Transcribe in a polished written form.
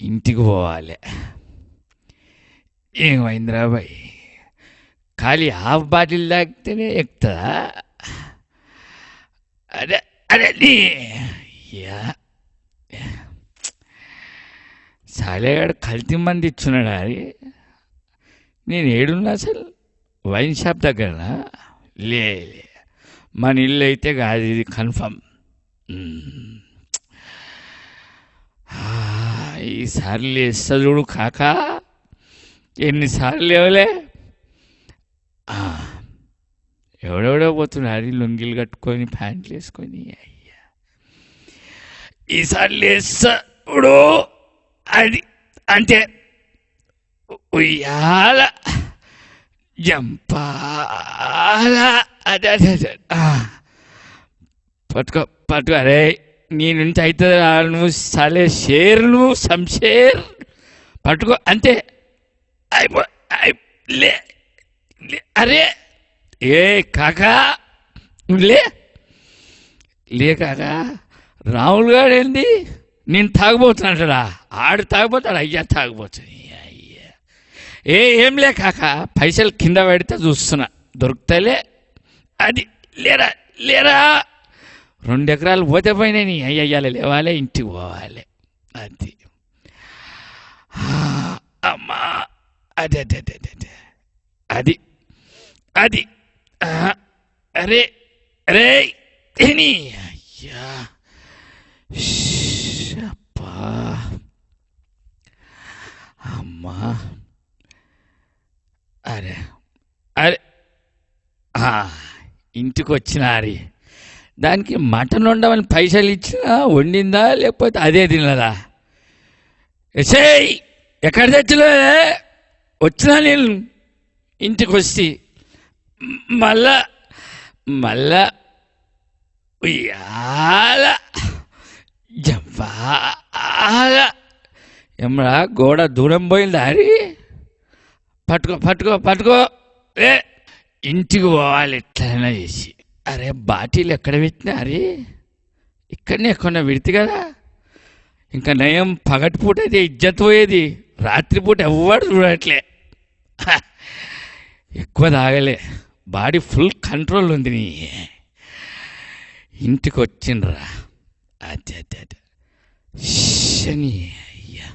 ఇంటికి పోవాలి. ఏమైందిరా బాయ్, ఖాళీ హాఫ్ బాటిల్ తాగితేనే ఎక్కుతుందా? అదే అదే నీ యా సాలేగాడు కల్తీ మంది ఇచ్చున్నాడు. అది నేను ఏడున్నా అసలు వైన్ షాప్ దగ్గరనా? లే లే, మన ఇల్లు అయితే కాదు ఇది కన్ఫర్మ్. ఈసారి లేస్తా చూడు కాకా, ఎన్నిసార్లు లేవలే. ఎవడెవడో పోతున్నారు లొంగిలు కట్టుకొని ప్యాంట్లు వేసుకొని. అయ్యా ఈసారి లేస్తా చూడు. అది అంటే ఉయ్యాల జంపాల. అదే అదే అదే పట్టుకో పట్టుకో. అరే నీ నుంచి అవుతుంది. నువ్వు సలే షేర్, నువ్వు సంషేర్ పట్టుకో అంతే. అయిపో లే. అరే ఏ కాకా లే లే కాకా. రాములు గారు ఏంది నేను తాగబోతున్నాడా? ఆడు తాగబోతాడు, అయ్యా తాగబోతుంది. అయ్యా ఏం లే కాకా, పైసలు కింద పెడితే చూస్తున్నా దొరుకుతలే. అది లేరా లేరా, 2 ఎకరాలు పోతే పోయినాయి. అయ్యయ్యాలి లేవాలి, ఇంటికి పోవాలి. అది అమ్మా అదే అదే అదే అదే అది అది అరే అరే ఏని అయ్యా అప్పా అమ్మా. అరే అరే ఇంటికి వచ్చిన అరి దానికి మటన్ వండమని పైసలు ఇచ్చినా వండిందా లేకపోతే అదే తినదా? ఎసేయ్ ఎక్కడ తెచ్చలే వచ్చినా నేను ఇంటికి వచ్చి మళ్ళా మళ్ళా ఉయ్యాల జంపాల. ఏమరా గోడ దూరం పోయిందా? అది పట్టుకో పట్టుకో పట్టుకో. ఏ ఇంటికి పోవాలి ఎట్లయినా చేసి. అరే బాటిల్ ఎక్కడ పెట్టినా? అరే ఇక్కడనే ఎక్కడ పెడితే కదా. ఇంకా నయం పగటిపూట అయితే ఇజ్జత్ పోయేది, రాత్రిపూట ఎవ్వడు చూడట్లే. ఎక్కువ తాగలే, బాడీ ఫుల్ కంట్రోల్ ఉంది. నీ ఇంటికి వచ్చిండ్రా. అదే అదే అదే శని అయ్యా.